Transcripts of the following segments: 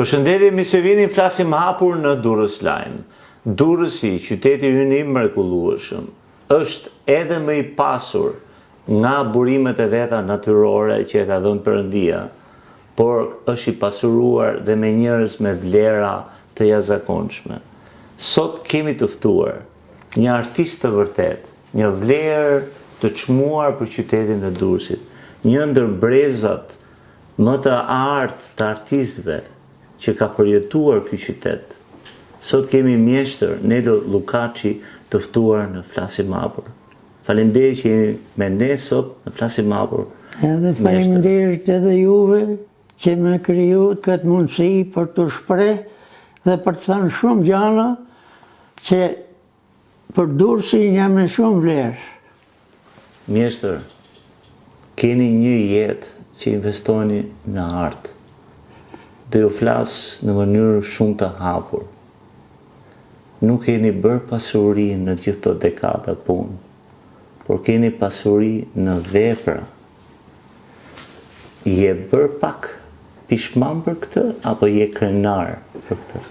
Përshëndetje, mi se vini flasim hapur në Durrës Lajm. Durrësi, qyteti ynë i mrekullueshëm, është edhe më i pasur nga burimet e veta natyrore që e ka dhënë Perëndia, por është i pasuruar dhe me njerëz me vlera të jashtëzakonshme. Sot kemi të ftuar një artist të vërtet, një vlerë të çmuar për qytetin e Durrësit, një ndër brezat më të artë të artistëve që ka përjetuar ky qytet. Sot kemi mjeshtër Nelo Lukaçi të ftuar në Flasim Hapur. Faleminderit që jeni me ne sot në Flasim Hapur. Edhe faleminderit edhe juve që më krijuat këtë mundësi për të shpreh dhe për të thënë shumë gjëra që për Durrësin jam me shumë vlerë. Mjeshtër, keni një jetë që investoni në artë. Dhe ju flas në mënyrë shumë të hapur. Nuk keni bërë pasuri në gjithë të dekada punë, por keni pasuri në vepra. Je bërë pak pishman për këtë, apo je krenar për këtë?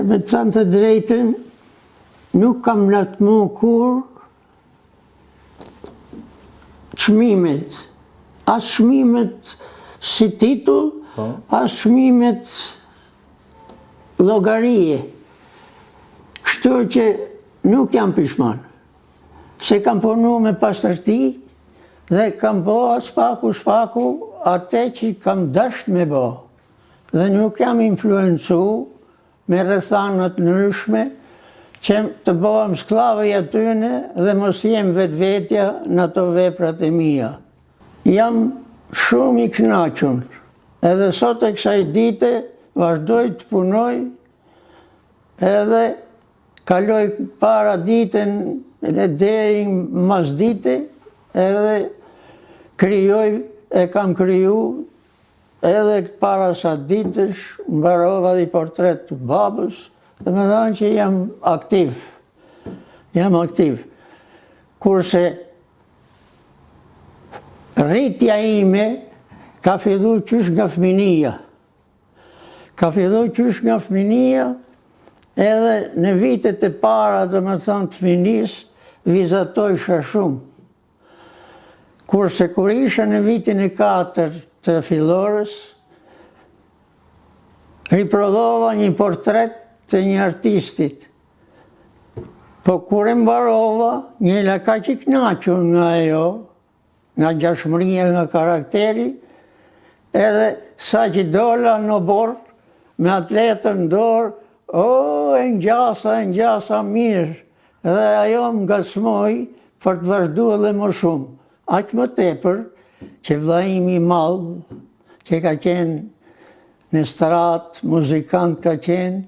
Me të thënë të drejtën, nuk kam latmu kur çmimet. As çmimet si titull, as çmimet llogarie. Kështu që nuk jam pishman. Se kam punu me pastërti dhe kam bo shpaku atë që kam dasht me bo. Dhe nuk jam influencu me rrethanat ndryshme që të bohem skllave i atyne dhe mos jem vetvetja në ato veprat e mia. Jam shumë i kënaqur. Edhe sot e kësaj dite vazhdoj të punoj edhe kaloj para ditën edhe deri mas dite edhe kam kriju edhe para sa ditësh mbarova dhe portret të babës dhe me thënë që jam aktiv. Jam aktiv. Kurse rritja ime ka fillu qysh nga fëminia. Ka fillu qysh nga fëminia edhe në vitet e para, dhe me thënë të fëminis, vizatojsha shumë. Kurse kur isha në vitin e 4 të fillorës, riprodhova një portret të një artistit. Po kur e mbarova, njëla ka që kënaqur nga ajo, nga gjashmëria, nga karakteri, edhe sa që dola në borë, me atë letër në dorë, e ngjasa mirë, dhe ajo më ngacmoi për të vazhduar edhe më shumë. Aq më tepër që vllai im i madh, që ka qenë në stratë, muzikant ka qenë,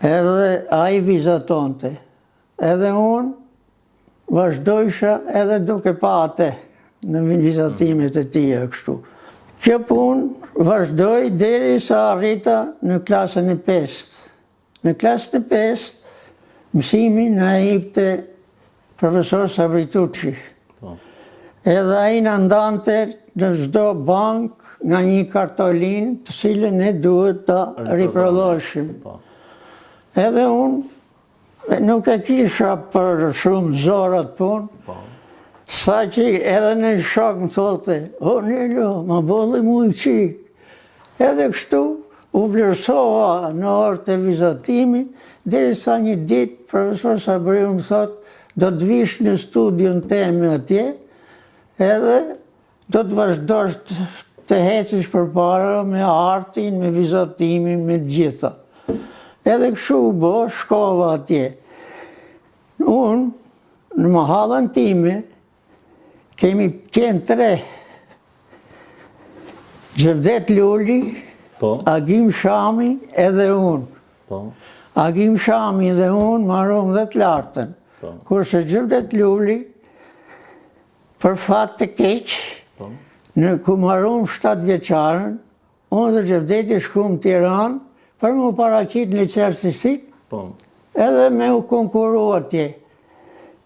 edhe ai vizatonte. Edhe unë vazhdojsha edhe duke pa atë në vizatimet e tija kështu. Kjo punë vazhdoj deri sa arrita në klasën e 5. Në klasën e 5, mësimin na jepte profesor Sabri Tuçi. Edhe ai na ndante në çdo bank nga një kartolinë të cilën ne duhet ta riprodhoshim. Edhe unë nuk e kisha për shumë zorat punë, sa që edhe në shok më thote, Nelo, ma bolle mu i qik. Edhe kështu, u vlerësova në orët e vizatimit, deri sa një ditë, profesor Sabriu më thot, do të vish në studion teme atje, edhe do të vazhdosh të hecish përpara me artin, me vizatimin, me gjitha. Edhe kështu u bo, shkova atje. Unë, në mahallën time, kemi qenë 3. Xhevdet Luli, Agim Shami edhe unë. Agim Shami dhe unë marrëm dhe të lartën. Kurse Xhevdet Luli, për fat të keq, në ku marrëm 7 vjeçarën, unë dhe Xhevdeti shkuam në Tiranë për më paraqit në liceu artistik, edhe me u konkuru atje.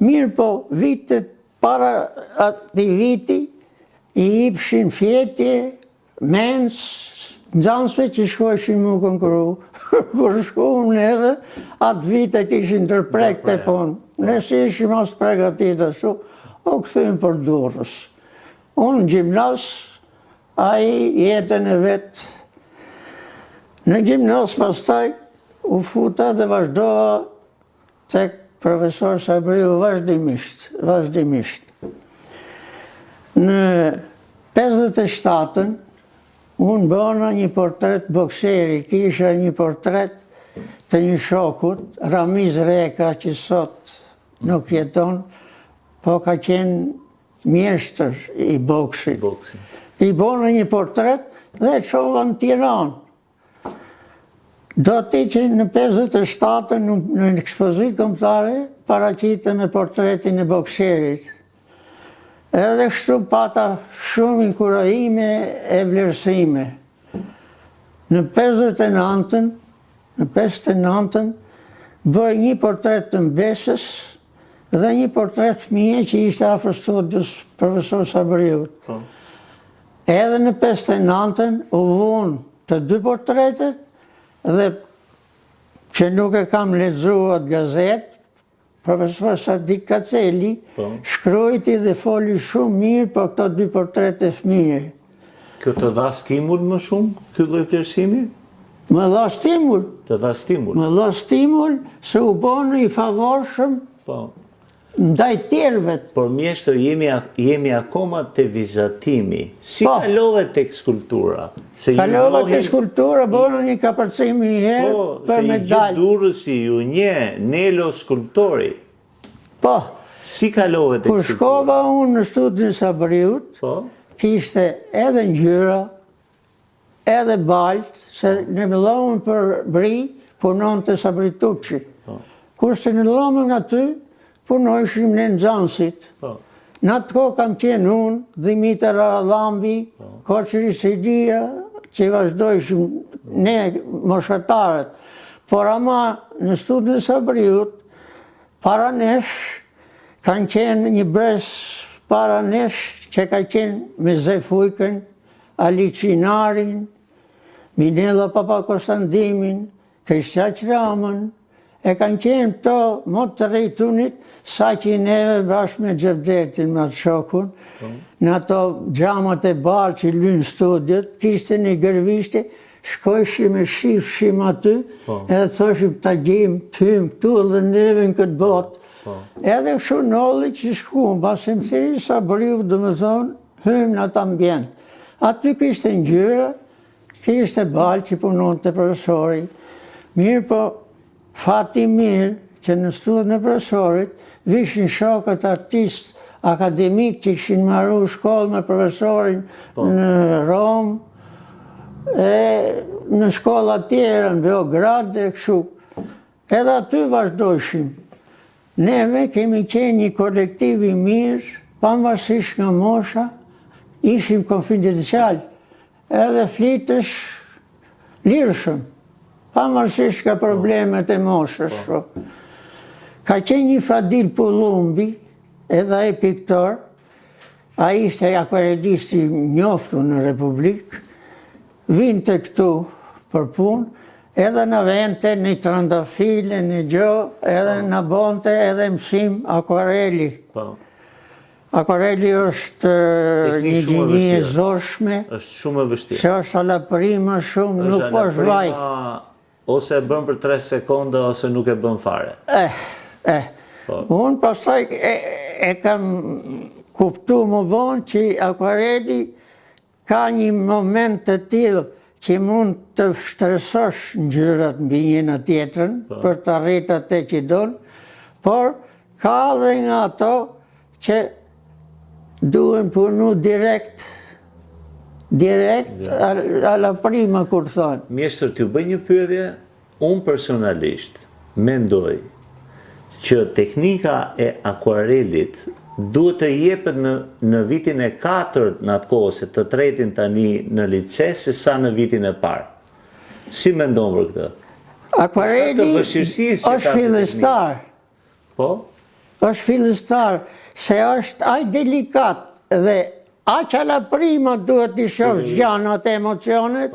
Mirë po, vitet para ati viti, i ipshin fjetje, mens, nxënësve që shkojshin mu konkurru. Kur shkuam neve, atë vite kishin tërprek të punë. Ne si ishim as pregatit ashtu, o këthym për Durrës. Unë në gjimnas, a i jetën e vetë. Në gjimnas pastaj, u futa dhe vazhdoa tek profesor Sabriu vazhdimisht. Në 57-ën, unë bëna një portret bokseri, kisha një portret të një shokut, Ramiz Reka, që sot nuk jeton, po ka qenë mjeshtër i boksit. I bëna një portret dhe e qova në Tiranë. Do t'i që në 57-ën në ekspozit kombëtare paraqitëm me portretin e bokserit. Edhe kështu pata shumë inkurajime e vlerësime. Në 59-ën bëj një portret të mbesës dhe një portret fëmije që ishte afër studios profesor Sabriut. Edhe në 59-ën u vunë të dy portretet dhe që nuk e kam lexuar gazet, profesor Sadik Kaceli shkrojti dhe foli shumë mirë për këto dy portrete fëmije. Kjo të dha stimul më shumë, ky lloj vlerësimi? Më dha stimul. Të dha stimul? Më dha stimul se u bënë i favorshëm ndaj tjerëve. Por mjeshtër, jemi akoma te vizatimi. Si kalove tek skulptura? Kalove tek skulptura, bënë një kapërcim një herë për medalë. Se i gjithë Durrësi ju nje, Nelo skulptori. Po. Si kalove tek skulptura? Kur shkova unë në studion Sabriut, kishte edhe ngjyra, edhe baltë, se në lomën për Bri punon të Sabri Tuçi. Kurse në lomën aty, punojshim në nxënësit. Në atë kohë kam qenë unë, Dimiter Aradhambi, Koçri Sidia, që vazhdojshim ne moshatarët. Por ama në studion Sabriut, para nesh, kanë qenë një brez para nesh që ka qenë me Zefujkën, Ali Qinarin, Minella Papakostandimin, Krishaq Ramën, e kanë qenë to më të rejtunit, sa që neve bashkë me Gjevdetin, me atë shokun, në ato gjamat e barë që lynë studiot, kishte një gërvishte, shkojshim e shifshim aty, edhe thoshim të gjim, tym, këtu dhe neve në këtë botë. Edhe shumë nolli që shkuam, basim thiri Sabriu, dhe me thonë, hymë në atë ambjent. Aty kishte ngjyra, kishte balë që punon të profesori. Mirë po, fati mirë që në studion e profesorit, vishin shokët artist akademik që kishin marru shkollë me profesorin në Rom, në shkolla tjera, në Beograd dhe kështu. Edhe aty vazhdojshim. Neve kemi qenë një kolektiv i mirë, pavarësisht nga mosha, ishim konfidencial, edhe flitësh lirshëm, pavarësisht nga problemet e moshës. Ka qenë një Fadil Pullumbi, edhe ai piktor, ai ishte akvarelisti njoftur në Republikë, vinte këtu për punë, edhe në vente, një trandafile, një gjo, edhe në bonte, edhe mësim akvareli. Akvareli është një gjini e zoshme, është shumë e vështirë. Se është alaprima shumë, nuk po është vaj. Ose e bën për 3 sekonda, ose nuk e bën fare. Unë pastaj e kam kuptu më vonë që akvareli ka një moment të tillë që mund të shtresosh ngjyrat mbi njëna tjetrën për të arritur atë që don, por ka dhe nga ato që duhen punu direkt alla prima kur thonë. Mjeshtër, t'ju bëj një pyetje, unë personalisht mendoj që teknika e akvarelit duhet të jepet në vitin e 4 në atë kohë, se të tretin tani në lice, se sa në vitin e parë. Si mendon për këtë? Akvareli është fillestar. Po? është fillestar, se është aq delikat dhe aq alla prima duhet i shohë gjanat e emocionet,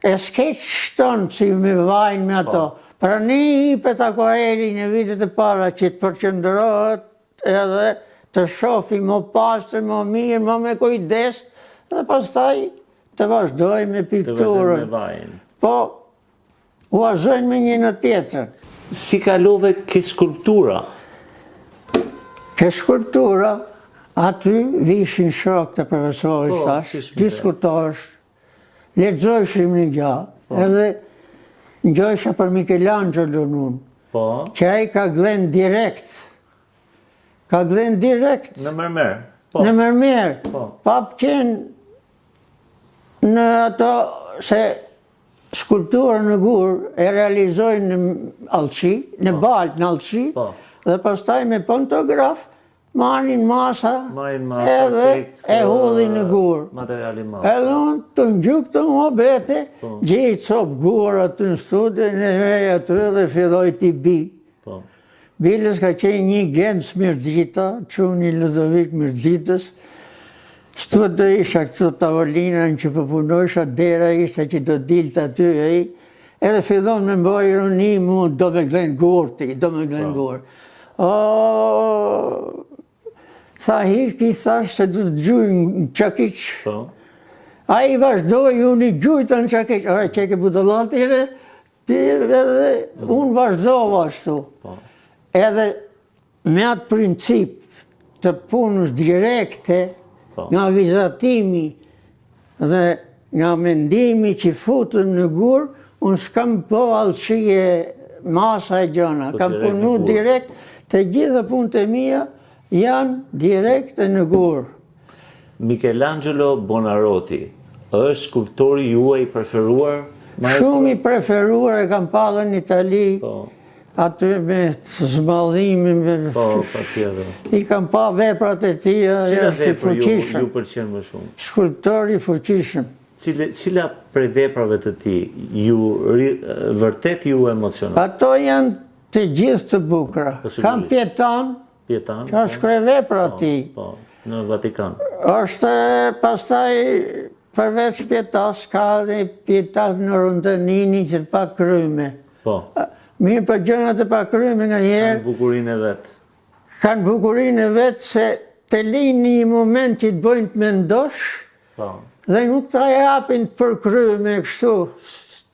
e s'keq shton si me vajnë me ato. Pra ne hipet akvareli në vitet e para që të përqendrohet edhe të shofi më pastër, më mirë, më me kujdes, dhe pastaj të vazhdoj me pikturën. Po, vazhdojnë me një në tjetër. Si kalove ke skulptura? Ke skulptura, aty vishin shok të profesorit tash, diskutosh, lexojshim një gjatë, edhe ngjojsha për Michelangelo nun, që ai ka glen direkt. Ka glen direkt. Në mërmer? Në mërmer. Pap qenë në ato, se skulpturën në gur e realizojnë në Allçi, në Baltë në Allçi, dhe pastaj me pantograf marrin masa edhe e hodhin në gur. Edhe unë të ngjuk të muhabete, gjej cop gur aty në studio, në vej aty dhe filloj t'i bi. Biles ka qenë një Gens Mirdita, çuni Ludovik Mirditës, studio isha këtu tavolina në që përpunojsha, dera ishte që do dilte aty ai, edhe fillon me mboj ironi mu, do me glen gur ti, do me glen gur. Sa hiki, thash se du të gjuj në Qakiq. A i vazhdoj, unë i gjujta në Qakiq. A që ke budolatire, edhe unë vazhdova ashtu. Edhe me atë princip të punës direkte, nga vizatimi dhe nga mendimi që futëm në gur, unë s'kam po Allçie masa e gjona. Kam punu direkt, të gjitha punët e mia, janë direkt e në gur. Michelangelo Buonarroti, është skulptori juaj preferuar? Shumë i preferuar, e kam padhe në Itali, aty me të zmadhimi, i kam pa veprat e tia, është i fuqishëm. Ju pëlqen më shumë? Skulptori i fuqishëm. Cila prej veprave të ti, vërtet ju emocionat? Ato janë të gjithë të bukra. Kam Pjetan, që është krej vepra ti. Në Vatikan. Është pastaj përveç Pjetas, ka dhe Pjetat në Rondënini që të pa kryme. Mirë për gjënat e pa kryme nga njerë. Kanë bukurinë e vetë. Kanë bukurinë e vetë se të linë një moment që të bojnë të mendosh, dhe nuk të japin për kryme kështu,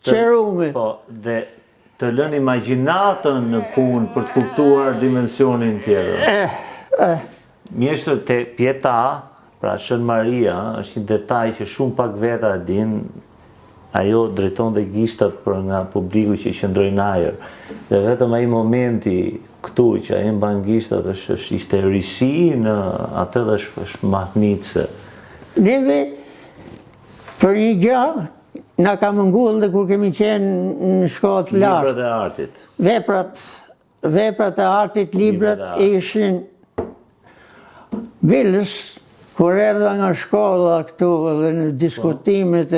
qerume. Dhe të lënë imagjinatën në punë për të kuptuar dimensionin tjetër. Mjeshtër të Pjeta, pra Shën Maria, është një detaj që shumë pak veta e din, ajo drejton dhe gishtat për nga publiku që i qëndrojnë ajër. Dhe vetëm ai momenti këtu që ai mban gishtat ishte risi në atë dhe është mahnitse. Neve, për një gjahë, na ka mëngull dhe kur kemi qenë në shkollat lartë. Librat e artit. Veprat e artit, librat ishin Bilës, kur erdha nga shkolla këtu dhe në diskutimet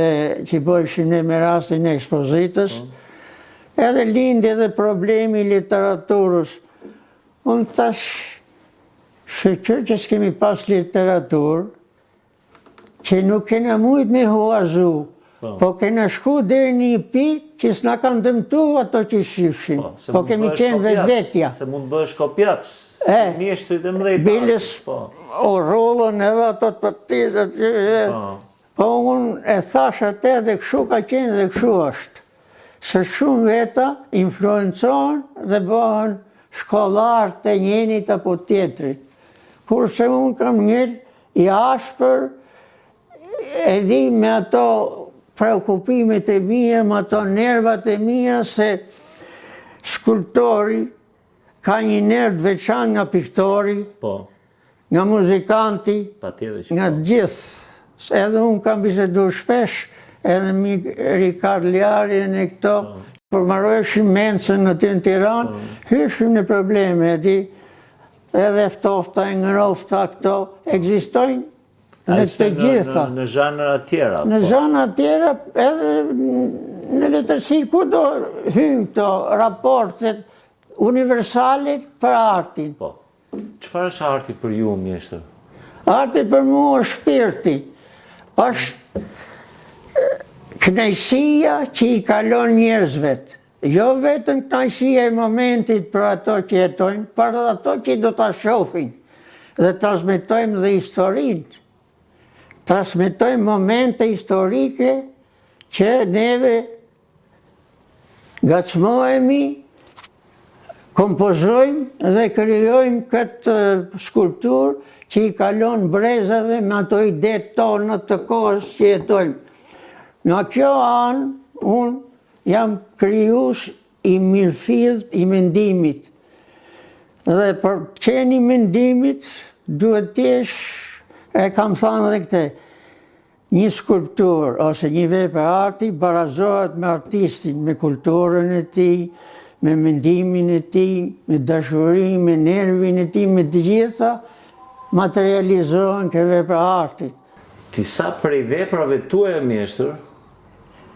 që bëjshin ne me rastin e ekspozitës, edhe lindi edhe problemi literaturës. Unë thash, shqyr që s'kemi pas literaturë, që nuk kena mujt me huazu, po kena shku dhe një pit që s'na kanë dëmtu ato që shifshin, po kemi qenë vetvetja. Se mund bësh kopjac, mjeshtrit e mdhejt. Biles, o rollën edhe ato të pëtizat, po unë e thash atë dhe këshu ka qenë dhe këshu është. Se shumë veta influencon dhe bëhen shkollar të njenit apo tjetrit. Kurse unë kam njëll i ashpër, e di me ato preokupimet e mija, me ato nervat e mija, se skulptori ka një nerv veçan nga piktori, nga muzikanti, nga gjithë. Edhe unë kam bisedu shpesh, edhe mi Rikard Ljarjen e këto, përmarojshim mencën në të në Tiran, hyshim në probleme, edhe ftofta, ngrofta këto, egzistojnë në të gjitha. Në zhanëra tjera? Në zhanëra tjera, edhe në letërsi, ku do hymë këto raportet universalit për artin. Çfarë është arti për ju, mjeshtër? Arti për mua është shpirti. Është Kënaqësia që i kalon njerëzve. Jo vetëm kënaqësia e momentit për ato që jetojnë, por ato që do ta shohin. Dhe transmetojmë dhe historinë. Transmetojmë momente historike që neve ngacmohemi, kompozojmë dhe krijojmë këtë skulpturë që i kalon brezave me ato ide tonë të kohës që jetojmë. Nga kjo anë, unë jam krijues i mirëfillt i mendimit. Dhe për qeni mendimit, duhet t'jesh, e kam thënë edhe këtë, një skulptur ose një vepër arti barazohet me artistin, me kulturën e tij, me mendimin e tij, me dashurinë, me nervin e tij, me të gjitha materializohen ke vepra artit. Disa prej veprave tuaja mjeshtër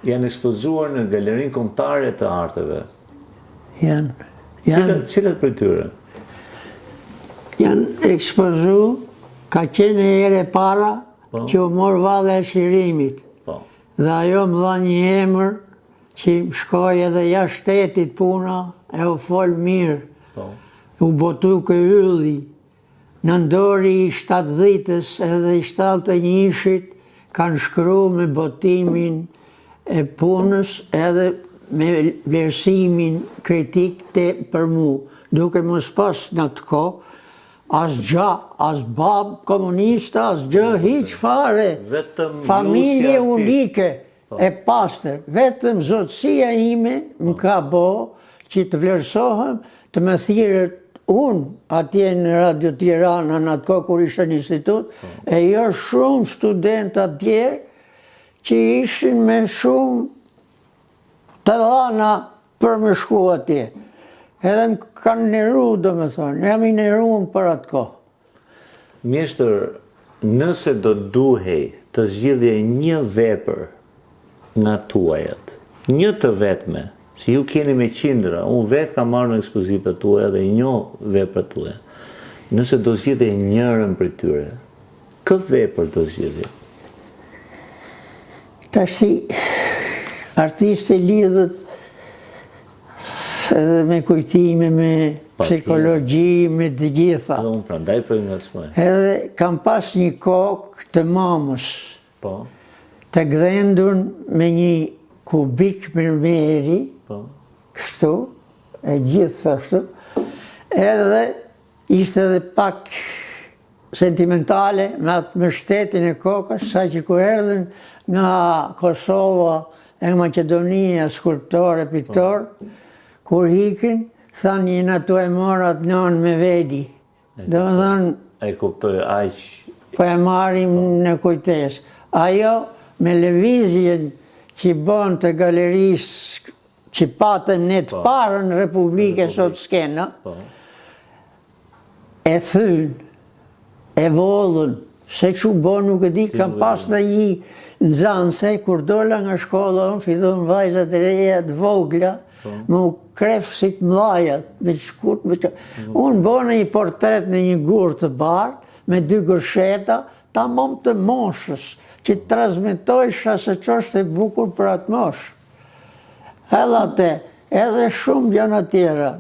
janë ekspozuar në Galerinë Kombëtare të Arteve. Cilat prej tyre? Janë ekspozu, ka qenë herë e para që u mor Valla e Çlirimit. Dhe ajo më dha një emër që shkoj edhe jashtë shtetit puna e u fol mirë. U botu kë ylli. Në ndori i 70-s edhe i 71-shit kanë shkruar me botimin e punës edhe me vlerësimin kritik për mu. Duke mos pas në të kohë, as gja, as bab komunista, as gjë, hiq fare. Familje unike e pastër. Vetëm zotësia ime më ka bo që të vlerësohem, të më thirët unë atje në Radio Tirana në atë kohë kur ishte në institut, e jo shumë student atje që ishin me shumë të dhana për me shku atje. Edhe më kanë neru, do me thonë, jam i neruar për atë kohë. Mjeshtër, nëse do duhej të zgjidhje një vepër nga tuajat, një të vetme, si ju keni me qindra, unë vetë kam marrë në ekspozitat tuaja dhe një vepër tuaja. Nëse do zgjidhje njërën për tyre, kë vepër do zgjidhje? Tash si artisti lidhet edhe me kujtime, me psikologji, me të gjitha. Edhe unë prandaj për nga të smaj. Edhe kam pas një kokë të mamës, të gdhendur me një kubik mërmeri, kështu, e gjithë ashtu, edhe ishte edhe pak sentimentale me atë mbështetjen e kokës, sa që ku erdhen nga Kosova e Maqedonia, skulptor e piktor, kur hikin, thanë një në tu e morat nënë me vedi. Do më thënë... E kuptoj aq... Po e marim në kujtes. Ajo me lëvizjen që bon të galerisë, që patëm ne të parën Republike sot s'kena, e thynë, e vollën, se që bon nuk e di, kam pas dhe një nxanse, kur dola nga shkolla, fillon vajzat e reja të vogla, më krefësit mlajat, me shkurt, unë bona një portret në një gurë të bardh, me 2 gërsheta, ta mom të moshës, që të transmitojsha se që është e bukur për atë moshë. Edhe shumë gjëna tjera.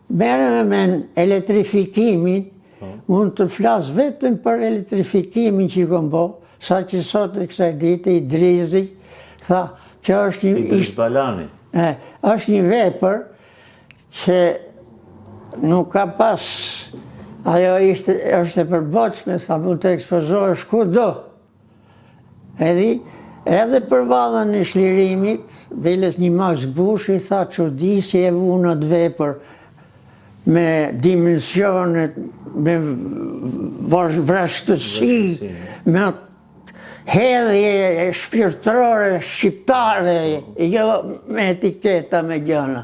Mere me men elektrifikimin, unë të flasë vetëm për elektrifikimin që i kom bo, sa që sot e kësaj dite, i Drizi, tha, që është një... Idris Balani. është një vepër që nuk ka pas, ajo është e përboqme, tha, mund të ekspozohesh kudo. Edhe për Vallën e Çlirimit, veles një Max Bushi, tha, çudi si e vuna të vepër, me dimensionet, me vrashtësi, me hedhje shpirtërore, shqiptare, jo me etiketa me gjëna.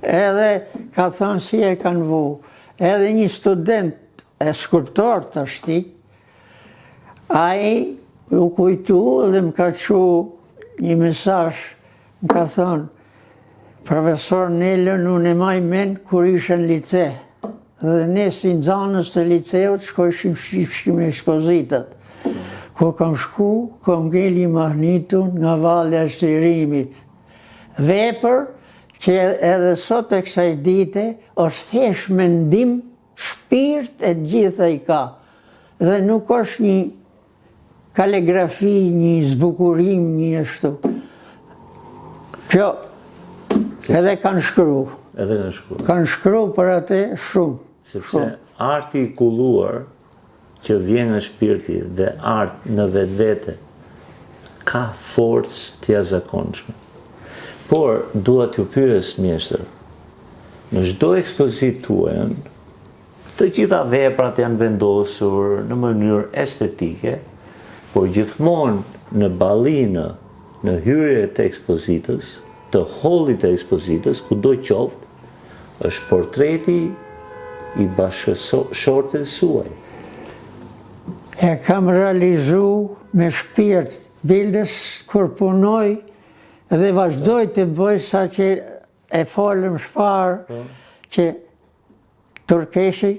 Edhe ka thënë si e kanë vu. Edhe një student e skulptor të ashti, ai u kujtu dhe më ka qu një mesazh, më ka thënë, profesor Nelën, unë e maj men kur ishe në lice. Dhe ne si nxanës të liceut shkojshim shifshim e ekspozitat. Kur kam shku, kam ngeli mahnitun nga valli i Shtirimit. Vepër që edhe sot e kësaj dite është thjesht mendim, shpirt e gjitha i ka. Dhe nuk është një kaligrafi, një zbukurim, një ashtu. Kjo, edhe kanë shkru. Edhe kanë shkru. Kanë shkru për atë shumë. Sepse arti i kulluar që vjen nga shpirti dhe art në vetvete ka forcë të jashtëzakonshme. Por dua t'ju pyes mjeshtër, në çdo ekspozitë tuaj, të gjitha veprat janë vendosur në mënyrë estetike, por gjithmonë në ballinë, në hyrje të ekspozitës, të hollit të ekspozitës, kudo qoftë, është portreti i bashkëshortes suaj. E kam realizu me shpirt, bildes kur punoj dhe vazhdoj të bëj sa që e folëm shparë që Turkeshi,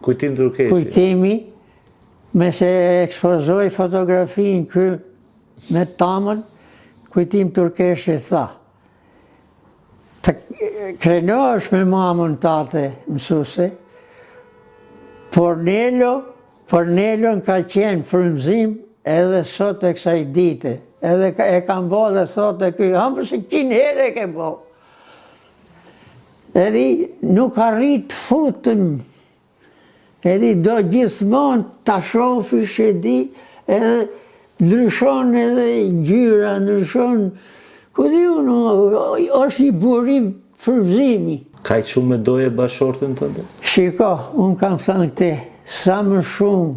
Kujtim Turkeshi. kujtimi, me se ekspozoj fotografinë kë me tamën, kujtim Turkeshi tha. Të krenohesh me mamën tate mësuse, Pornelo ka qenë frymëzim edhe sot e kësaj dite. Edhe e kam bo dhe thot e këj, hamë se 100 herë e ke bo. Edhe nuk arrit futëm, edhe do gjithmonë ta shofish e di, edhe ndryshon edhe gjyra, ndryshon, ku di unë, është një burim frymëzimi. Kaq shumë me doje bashkëshorten tënde? Shiko, unë kam thënë këte, sa më shumë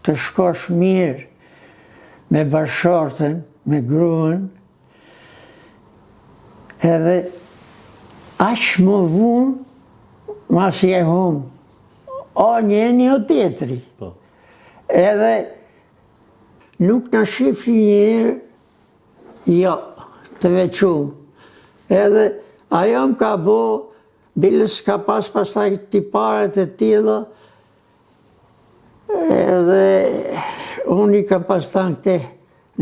të shkosh mirë me bashkëshorten, me gruën, edhe aq më vunë, mas je humë. O njeni o tjetri. Po. Edhe nuk në shifri njerë, jo, të vequmë. Edhe ajo më ka bo, bilës ka pastaj tiparet e tilla, edhe unë i kam pas thënë këte,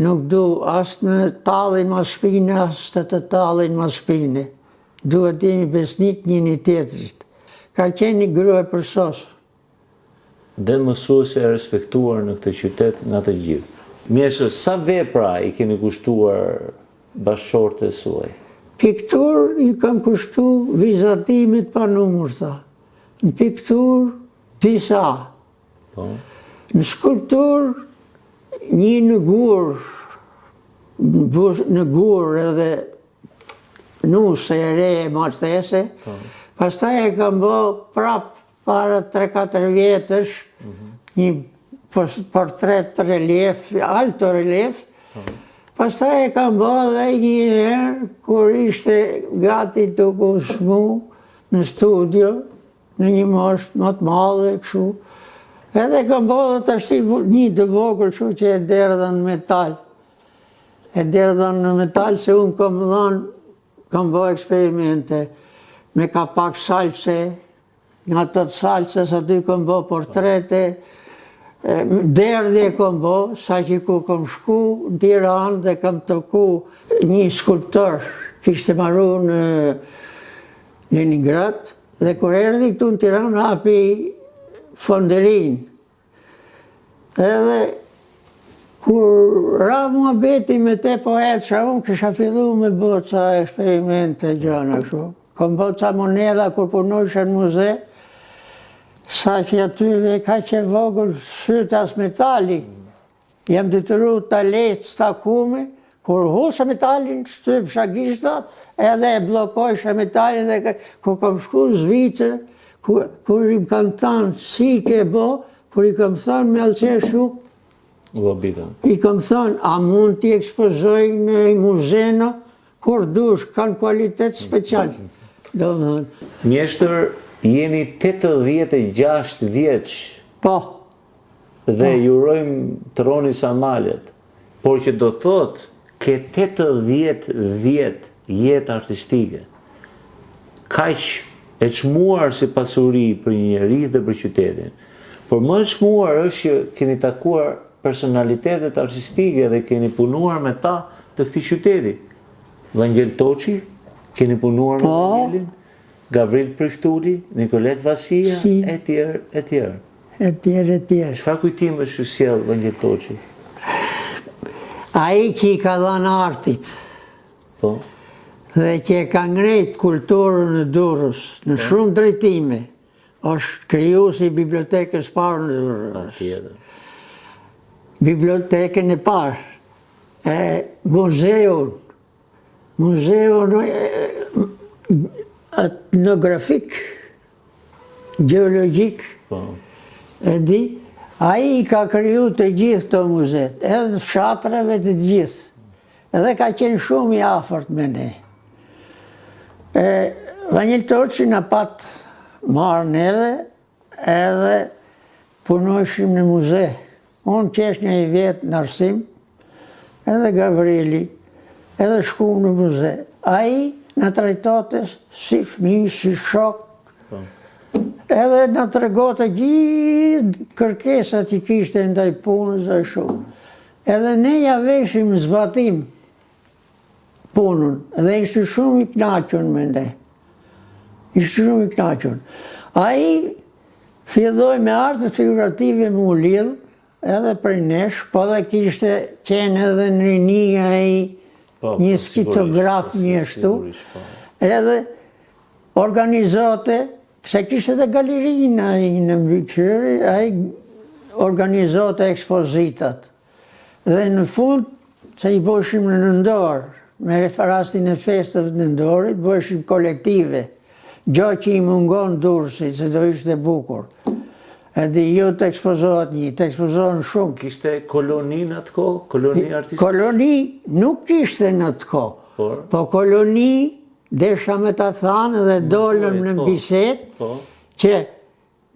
nuk du asë në tallin ma shpine, asë të tallin ma shpine. Duhet jemi besnik njëni tjetrit. Ka qenë një grua për sosë. Dhe mësuese e respektuar në këtë qytet nga të gjithë. Mjeshtër, sa vepra i keni kushtuar bashkëshortes suaj? Piktur i kam kushtu vizatimit pa numër, tha. Në piktur, disa. Po. Në skulptur, një në gur edhe nuse e re e martese. Pastaj e kam bë prap para 3-4 vjetësh, një portret relief, alto relief. Pastaj e kam bë dhe një herë, kur ishte gati të kusmu në studio, në një moshë më të madhe, kështu. Edhe kam bë dhe të ashti një të vogël, kështu që e derdhën në metal. E derdhën në metal se unë kam bë eksperimente me kapak salse, nga të salses aty kam bë portrete, derdhje kam bë, sa që ku kam shku në Tiranë dhe kam toku një skulptor, kishte marru në Leningrad, dhe kur erdhi këtu në Tiranë hapi fonderin. Edhe kur ra muhabeti me te poetësha, unë kisha fillu me bë ca eksperimente gjana kështu. Kam bë ca moneda kur punojsha në muze, sa që aty ka që vogël sytë as metali. Jam detyru ta lec takume, kur husha metalin, shtypsha gishtat, edhe e blokojsha metalin dhe kur kam shku në Zvicër, kur i më kanë thënë si ke bo, kur i kam thënë me alqeshu, i kam thënë, a mund t'i ekspozoj në muzena, kur dush, kanë kualitet special. Mjeshtër, jeni 86 vjeç. Po. Dhe jurojmë troni sa malet, por që do thot, ke 80 vjet jetë artistike. Kaq e çmuar si pasuri për një njerëz dhe për qytetin. Por më e çmuar është që keni takuar personalitetet artistike dhe keni punuar me ta të këtij qyteti. Vangjel Toçi, keni punuar me Vangelin, Gavril Priftuli, Nikolet Vasia, e tjerë, e tjerë. E tjerë. Çfarë kujtime sjell Vangjel Toçi? Ai që i ka dhënë artit Po. dhe që e ka ngrejt kulturën e Durrës në shumë drejtime, është krijuesi i bibliotekës parë në Durrës. Patjetër. Bibliotekën e parë, muzeun etnografik, gjeologjik, Po. e di, ai i ka kriju të gjithë të muzet, edhe fshatrave të gjithë, edhe ka qenë shumë i afërt me ne. Vangjel Toçi na pat marrë neve, edhe punojshim në muze. Unë qesh një i vetë në arsim, edhe Gavrili, edhe shkum në muze. Ai në trajtotes si fëmijë, si shok, edhe në tregote gjithë kërkesat që kishte ndaj punës dhe shumë. Edhe ne ja veshim zbatim punën, edhe ishte shumë i kënaqur me ne. Ishte shumë i kënaqur. Ai filloi me artet figurative me u lidh, edhe për nesh, po dhe kishte qenë edhe në rini ai një skicograf njështu, edhe organizote, se kishte dhe galerinë ai në mbikëqyri, ai organizote ekspozitat. Dhe në fund, se i bëshim në Nëndor, me rastin e festëve të Nëndorit, bëshim kolektive, gjo që i mungon Durrësit, se do ishte bukur. Edhe jo të ekspozohet një, të ekspozohen shumë. Kishte koloni në atë kohë? Koloni artistike? Koloni nuk kishte në atë kohë, po koloni, desha me ta thanë dhe dolëm në biset, që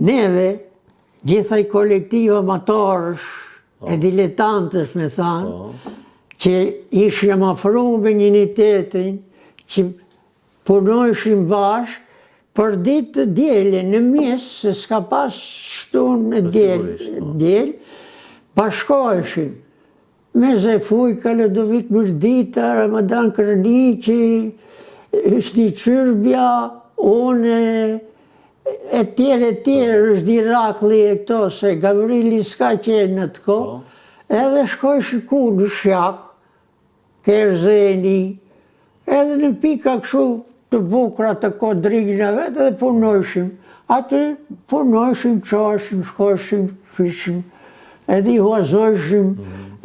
neve, gjithaj kolektiv amatorësh, e diletantës me thanë, që ishëm afruar me njëri tjetrin, që punojshim bashkë, për ditë të diele në mes, se s'ka pas shtunë në diel, bashkoheshim. Me Zefujka, Ludovik Mërdita, Ramadan Kërniqi, Hysni Çyrbja, unë, e tjerë, është Irakli e këto, se Gavrili s'ka qenë në të kohë, edhe shkojshim ku në Shjak, Kerzeni, edhe në pika këshu, të bukra të kodrignave dhe punojshim. Aty punojshim, qoshim, shkoshim, fishim, edhe i huazojshim,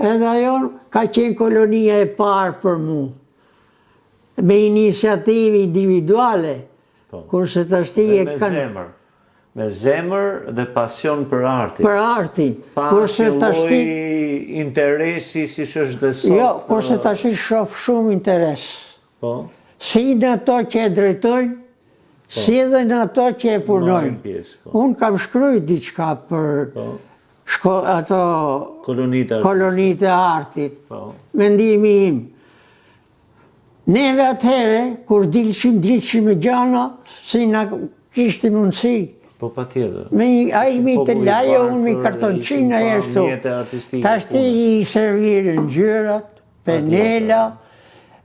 edhe ajo ka qenë kolonia e parë për mu. Me iniciativë individuale, kurse të ashti e kanë... Me zemër dhe pasion për artin. Për artin. Pa që lloj interesi si është dhe sot. Jo, kurse të ashti shoh shumë interes. Po. Si në ato që e drejtojnë, si edhe në ato që e punojnë. Unë kam shkruajtur diçka për ato kolonitë e artit. Mendimi im. Neve atëhere, kur dilshim me gjana, si na kishte mundësi. Po patjetër. Ai mi të lajo, unë mi kartonqinë e ashtu. Tashti i servirën ngjyrat, penela,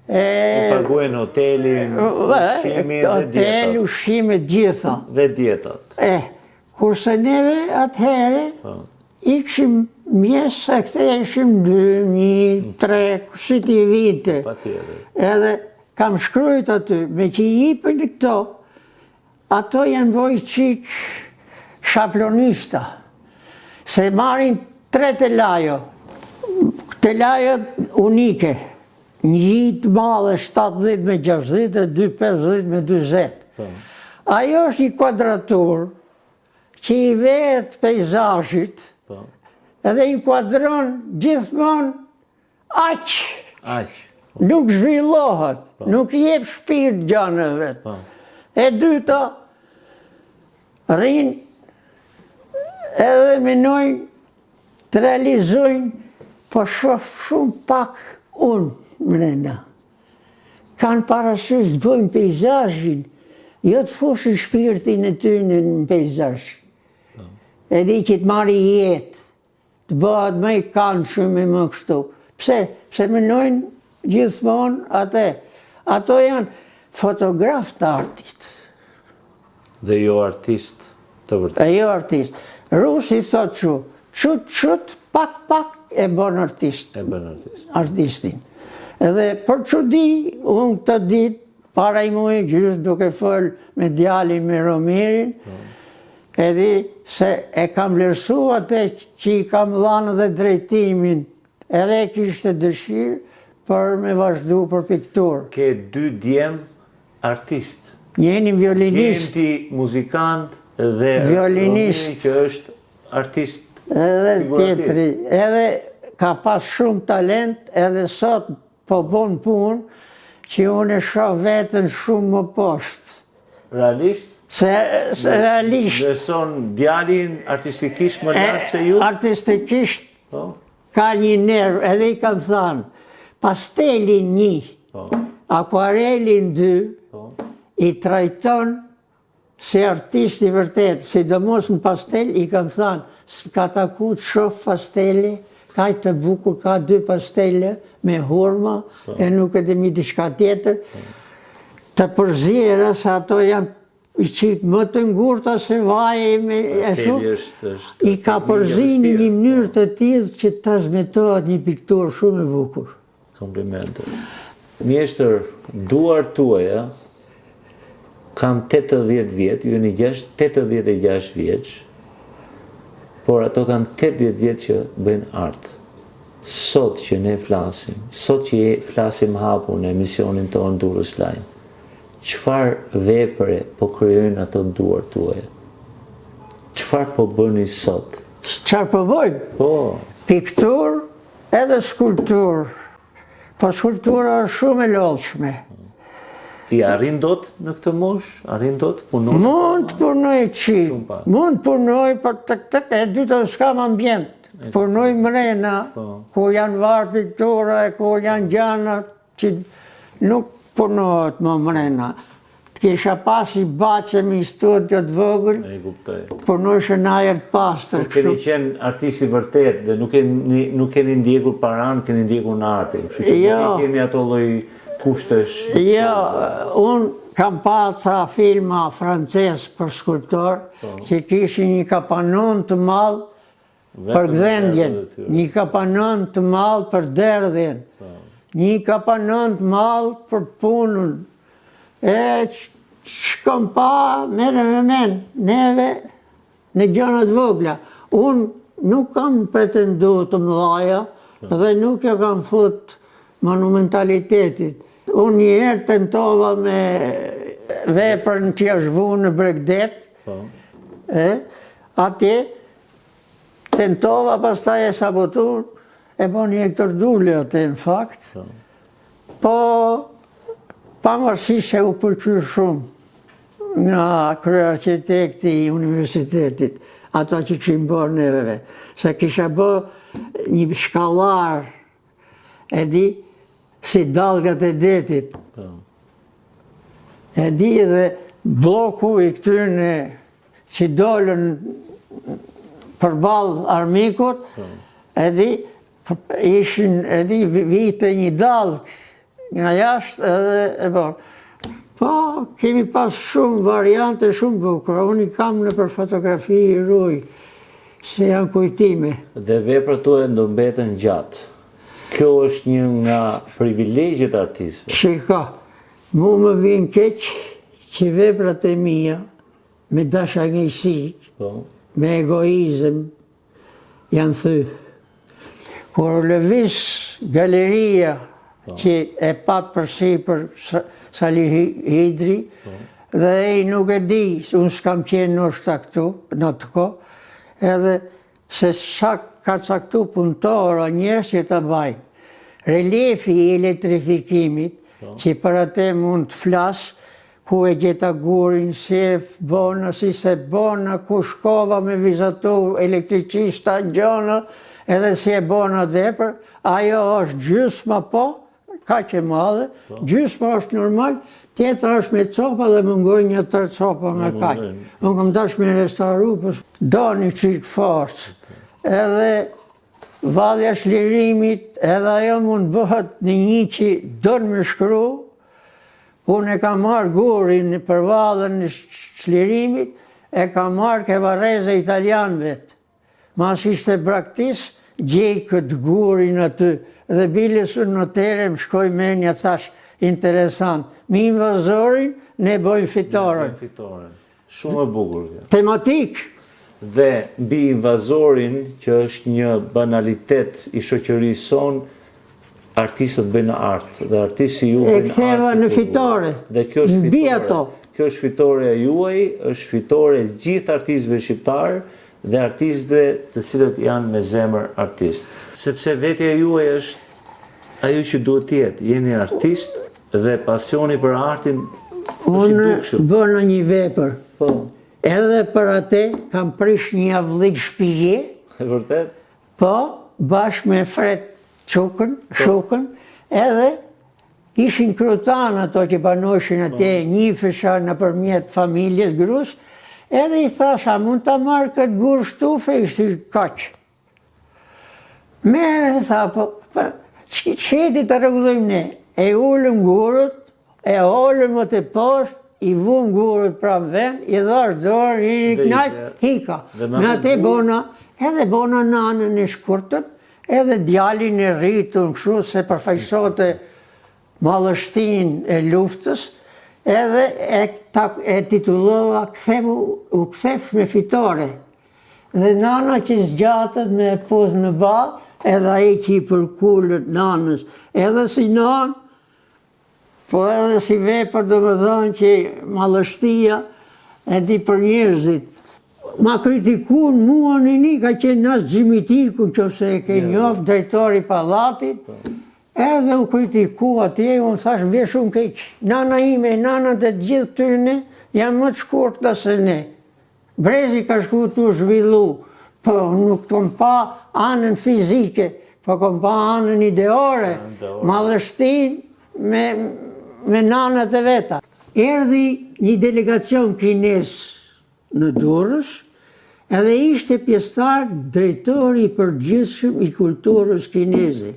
paguajnë hotelin, ushqimet gjitha. Dhe dietat. Kurse neve atëhere, ikshim mjes e ktheheshim 2, 3, si t'i vinte. Edhe kam shkruajt aty, me që i jipën këto, ato janë boj qik shaplonista, se marrin 3 telajo, telajët unike, një jitë madhe 70 me 60 e 250 me 20. Ajo është një kuadratur që i vetë pejzazhit edhe i kuadron gjithmonë aq. Nuk zhvillohet, nuk jep shpirt gjanëve. E dyta, rinë edhe menojnë të realizojnë, po shoh shumë pak unë mrena. Kanë parasysh të bëjnë pejzazhin, jo të fushin shpirtin e tyre në pejzazh. E di që të marri jetë, të bëhet më i këndshëm e më kështu. Pse? Pse menojnë gjithmonë atë. Ato janë fotograf të artit. Dhe jo artist të vërtet. E jo artist. Rusi thot që, qut, pak e bën artist. E bën artist. Artistin. Edhe për që di, unë të dit, para i muaj gjysë duke fol me djalin me Romirin, edhe se e kam vlerësu atë që i kam dhanë dhe drejtimin, edhe e kishte dëshirë për me vazhdu për pikturë. Ke 2 djem artist. Njeni violinist. Kenti muzikant dhe Violinist. Romiri që është artist. Edhe figurativ. tjetri, edhe ka pas shumë talent, edhe sot po bon punë që unë e shoh veten shumë më poshtë. Realisht? Se realisht, Vlerëson djalin artistikisht më lartë se ju? artistikisht Po. ka një nerv, edhe i kam thënë, pastelin 1, Po. akvarelin 2, Po. i trajton si artist i vërtet, sidomos në pastel, i kam thënë, s'ka taku të shoh pastele, ka të bukur, ka 2 pastele me hurma, e nuk e demi diçka tjetër, të përzira, se ato janë i qikë më të ngurta se vaje me Pasteli është i ka përzi në një mënyrë të tillë që të transmetohet një pikturë shumë e bukur. Komplimente. Mjeshtër, duar tuaja, kam 80 vjetë, ju jeni 86 vjeç, por ato kanë 80 vjetë që bëjnë artë. Sot që ne flasim, sot që flasim hapur në emisionin tonë Durrës Lajm, çfarë vepre po krijojnë ato duar tuaja? Çfarë po bëni sot? Çfarë po bëjmë? Po, Pikturë edhe skulpturë. Po skulptura është shumë e lodhshme. i arrin dot në këtë moshë? Arrin dot punoj? Mund të punoj qi, Shumë pak. mund të punoj, për e dyta s'kam ambient. Të punoj mrena, ku janë varë piktura, ku janë gjana, që nuk punohet më mrena. Të kisha pas i baqem i studio të vogël, E kuptoj. punojshë në ajer të pastër. Keni qenë artisti vërtet dhe nuk keni ndjekur paran, keni ndjekur në artin. Kështu që Jo. nuk keni ato lloj kushtesh. Jo, unë kam pa ca filma francez për skulptor, që kishin një kapanon të madh për gdhendjen, një kapanon të madh për derdhjen, një kapanon të madh për punën. E që kam pa mere me men, neve në gjënat vogla. Unë nuk kam pretendu të mëdhaja dhe nuk ja kam fut monumentalitetit. Unë njëherë tentova me veprën që është vu në Bregdet, atje tentova, pastaj e sabotun, e bo një Hektor Dule atë në fakt, po pavarësisht se u pëlqy shumë nga krye arkitekti i universitetit, ato që kishin bërë neve, se kisha bë një shkallar, e di, si dalgat e detit. E di dhe bloku i këtyne që dolën përballë armikut, e di, ishin, e di, vite një dalg nga jashtë edhe e bërë. Po, kemi pas shumë variante, shumë bukura. Unë i kam në për fotografi i ruj, se janë kujtime. Dhe veprat tuaja do mbeten gjatë. Kjo është një nga privilegjet artistëve. Shiko, mu më vjen keq që veprat e mia, me dashagjësi, me egoizëm, janë thy. Kur lëviz galeria që e pat përsipër Salih Hidri, dhe e nuk e di, unë s'kam qenë nështë këtu, në të ko, edhe se sa ka caktu punëtora njerës që të bajnë. Reliefi i elektrifikimit, që për atë mund të flasë, ku e gjeta gurin, si e bona, si se bona, ku shkova me vizatu elektricista gjona, edhe si e bona të vepër, ajo është gjysma po, ka që madhe, gjysma është normal, tjetër është me copa dhe mungoj një tërë copa nga kaj. Unë kam dash me restauru, do një qikë forcë. Edhe Vallja e Çlirimit, edhe ajo mund bëhet në një që don me shkru. Unë e kam marrë gurin për vallën e Çlirimit, e kam marrë ke varreze italian vetë. Mas ishte braktis, gjej këtë gurin aty, dhe biles unë në tere më shkoj menja, thash, interesant. Mi invazorin, ne bojmë fitoren. Shumë e bukur. Tematik. Dhe mbi invazorin, që është një banalitet i shoqërisë sonë, artistët bëjnë artë, dhe artisti ju bëjnë artë. E ktheva në fitore. Dhe kjo është Mbi fitore. ato. Kjo është fitore e juaj, është fitore e gjithë artistëve shqiptarë dhe artistëve të cilët janë me zemër artist. Sepse vetja juaj është ajo që duhet të jetë. Jeni artist dhe pasioni për artin është i Unë dukshëm. bëna një vepër. Po, Edhe për atë kam prish një avllik shpije, e vërtet? po, bashkë me Fred Shukën, edhe ishin kryetanë ato që banoshin atje, njifesha nëpërmjet familjes grus, edhe i thasha, mund ta marrë këtë gur shtufe, ishte kaq. Mere, tha, po, qëti të rregullojmë ne, e ullëm gurët, e olëm më të poshtë, i vum gurët pranë vend, i dhash dorë, i knaq, hika. Me atë bona, edhe bona nanën e shkurtën, edhe djalin e rritun, kështu se përfaqësote mallështin e luftës, edhe e titullova u kthef me fitore. Dhe nana që zgjatët me poz në ballë, edhe ai që i përkullët nanës, edhe si nanë, po edhe si vepër do më thonë që mallështia e di për njerëzit. Ma kritikun mua në një ka qenë nas Xhimitikun, qofse e ke njoft, drejtori pallatit, edhe u kritiku atje, unë thash vje shumë keq. Nana ime, nanat e gjithë tyne janë më të shkurtë se ne. Brezi ka shku tu zhvillu, po nuk të më pa anën fizike, po kom pa anën ideore, mallështin me nanat e veta. Erdhi një delegacion kines në Durrës, edhe ishte pjesëtar drejtori i përgjithshëm i kulturës kineze.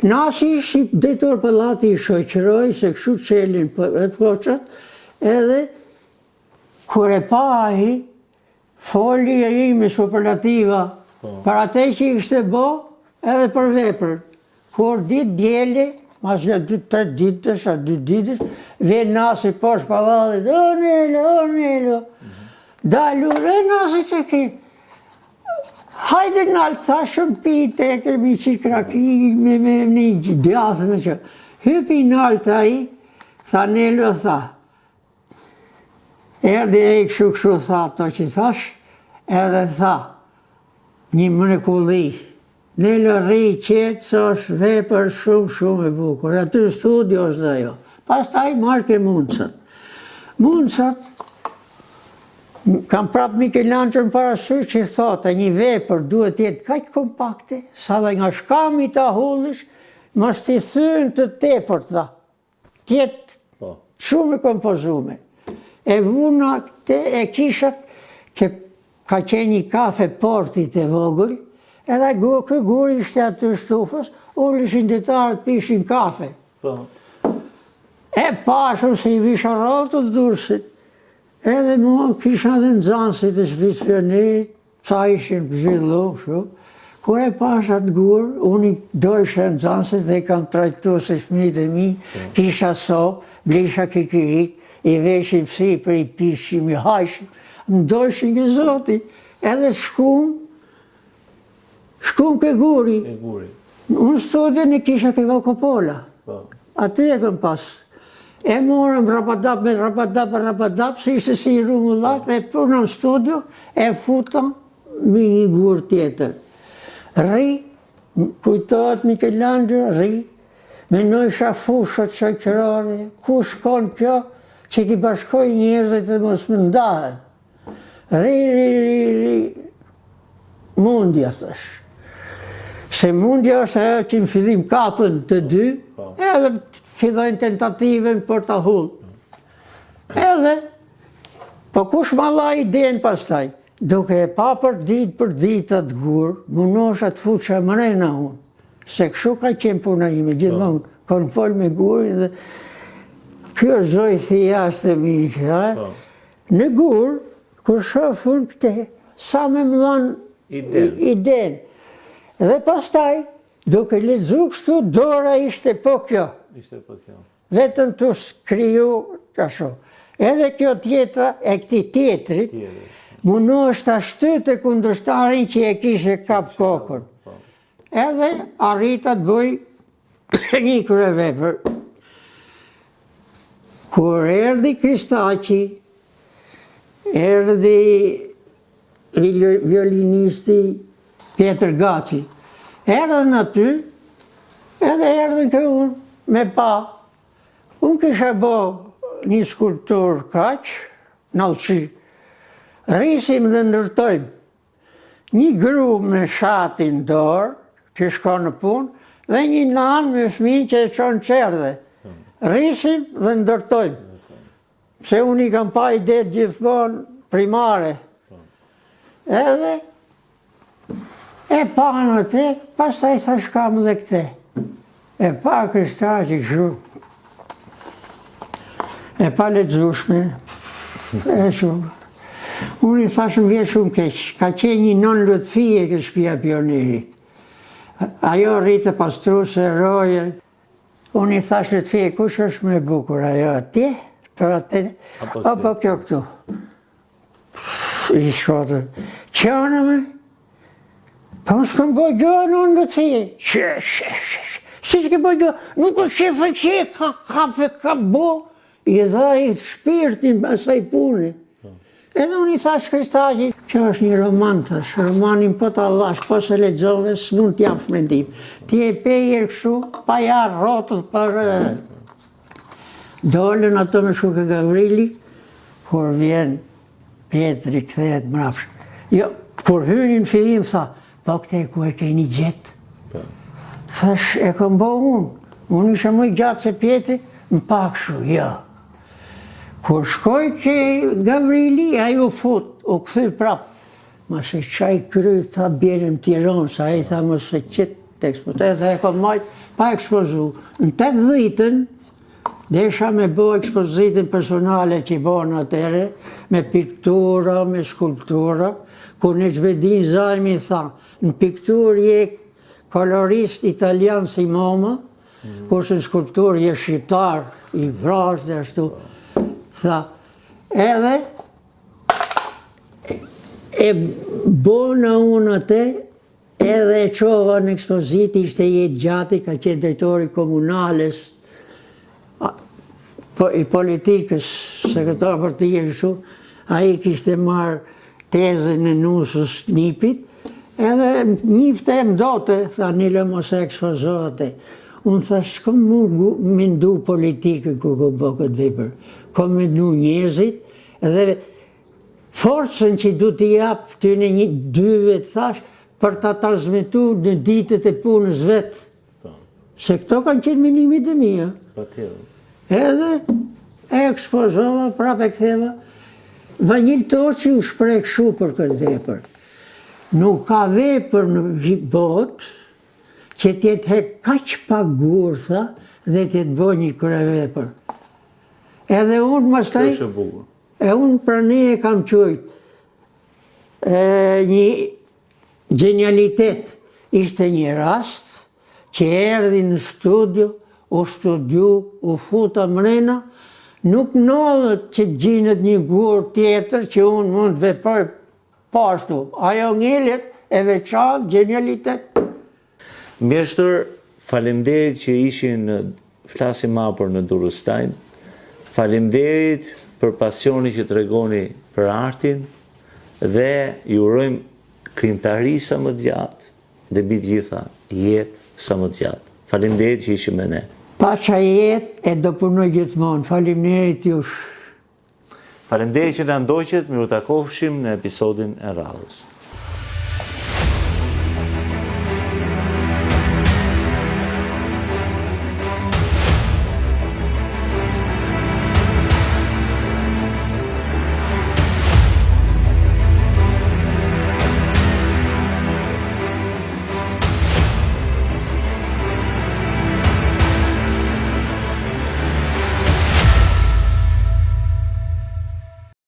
Nasi ishte drejtor pallati i shoqëroi se kështu çelin poçat, edhe kur e pa ai foli ai me superlativa për atë që ishte bo edhe për veprën. Kur ditë djele, mas një 2-3 ditësh, 2 ditësh, vjen nasi poshtë pallatit, o Nelo, dalu, nasi që ki, hajde nalë, thashëm pite, kemi që kraki, me një djathën që, hypi nalë të aji, tha Nelo, tha, erdi e i këshu tha to që thash, edhe tha, një mrekulli, Nelo rri qetë, së është vepër shumë e bukur. Aty studio është dhe jo. Pas taj marrë ke mundësat. Mundësat, kam prapë Michelangelo parasysh që thotë, një vepër duhet jetë kaq kompakte, sa dhe nga shkami të ahullish, mos t'i thyën të tepër, tha. Tjetë shumë e kompozume. E vuna këte e kishat, që ka qenë një kafe portit e vogël, edhe kë guri ishte aty shtufës, ullishin detarët pishin kafe. E pashëm se i visha rrotë të Durrësit. Edhe mua kisha dhe nxanësit e shtëpisë Pionerit, sa ishin zhvillu, shu. Kur e pasha të gurë, unë i dojshë nxanësit dhe i kam trajtu se fëmijët e mi, kisha sopë, blisha kikirik, i veshim si për i pishim, i hajshim, më dojshin nga Zoti, edhe shkum ke guri. Unë studion e kisha ke Vokopola. Aty e këm pas. E morëm rapadap, se ishte si i rumullat, e punëm studio, e futëm me një gur tjetër. Ri, kujtohet Michelangelo, ri, menojsha fushët shoqërore, ku shkon kjo, që ti bashkoj njerëzit e mos më ndahen. Ri, mundja, thash. Se mundja është ajo që në fillim kapën të dy, edhe fillojnë tentativën për të hullë. Edhe, po kush ma la idenë pastaj? duke e pa për ditë atë gurë, munosha të fuqa mrena unë. Se kështu ka qenë puna ime, gjithmonë, kanë folë me gurin dhe kjo zoj thjashtë e miqë, në gurë, kur shofën këte, sa me më dhanë iden. Dhe pastaj, duke lexu kështu, dora ishte po kjo. Vetëm të skriju ashtu. Edhe kjo tjetra, e këti tjetrit, munosh të ashtu kundërshtarin që e kishe kap kokën. Edhe arrita të bëj një kryevepër. Kur erdi Kristaqi, erdi violinisti Pjetër Gaci, erdhen aty, edhe erdhen kënë me pa. Unë kisha bo një skulptur kaq, në Allëqi. Rrisim dhe ndërtojmë një gru me shatin dorë, që shko në punë, dhe një nanë me fëmijë që e qonë qerdhe. Rrisim dhe ndërtojmë. Pse unë i kam pa ide gjithmonë primare. Edhe e pa në te, pas ta i thash kam dhe këte. E pa Kristaqi kështu. E pa lexueshme. E shumë. Unë i thash më vjen shumë keq. Ka qenë një non Lutfie ke shtëpia Pionerit. Ajo rritë pastruse, roje. Unë i thash Lutfie, kush është më e bukur, ajo atje? Për atë, apo kjo këtu? I shkotë, qënë me? Pa më s'kam bëj gjënë unë Lutfie. Si s'ke bëj gjënë? Nuk është qefë që ka bo. I dhaj shpirtin asaj puni. Edhe unë i thash Kristaqi, që është një roman, thash, romanin po të allash, po se lexove, s'mund t'japsh mendim. Ti e pejer kështu, pa jarë rotët për... Dolën ato me Shuke Gavrili, kur vjen Pjetri kthehet mrapsh. Jo, kur hynin fillim, tha, po këte ku e keni gjetë? Thash, e kom bo unë isha më i gjatë se Pjetri, më pak shu, jo. Kur shkoj ke Gavrili, a ju fut, u këthy prap. Ma se qaj kry, ta bjerëm Tiranë, sa i tha më se qitë të ekspozu. Edhe e kom majtë, pa ekspozu. Në 80-ën, desha me bo ekspozitën personale që i bo në atere, me piktura, me skulptura, kur në Gjvedin Zajmi tha, në piktur je kolorist italian si mama, kur në skulptur je shqiptar, i vrash dhe ashtu. Tha, edhe e bona unë atë, edhe e qova në ekspozit, ishte jetë gjati, ka qenë drejtori komunales, i politikës, sekretar partije kështu, a i kishte marrë tezën e nusës Nipit, edhe njifte e mdote, tha Nile mos e ekspozote. Unë tha, s'kom më ndu politikën kur kom bo këtë vepër. Kom më ndu njerëzit, edhe forcën që du t'i japë të në një dyve të thash, për ta transmitu në ditët e punës vetë. Se këto kanë qenë minimit e mija. Edhe e ekspozova, prap e ktheva. Vanjil Toci u shpreh shu për këtë vepër. Nuk ka vepër në botë që t'jetë hek kaq pa gurtha dhe t'jetë bo një kryevepër. Edhe unë mastaj, unë pra ne e kam qujtë një genialitet. Ishte një rast që erdi në studio, u studiu, u futa mrena, nuk nodhët që gjinët një gur tjetër që unë mund të vepër pashtu. Ajo ngjelet e veçan genialitet. Mjeshtër, falemderit që ishin flasim ma për në Durrëstajn, falemderit për pasioni që të regoni për artin dhe ju urojmë krimtari sa më gjatë dhe mbi gjitha jetë sa më gjatë. Falemderit që ishim me ne. Paqa jetë e do punoj gjithmonë. Faleminderit jush. Falemderit që në ndoqët, miru takofshim në episodin e radhës.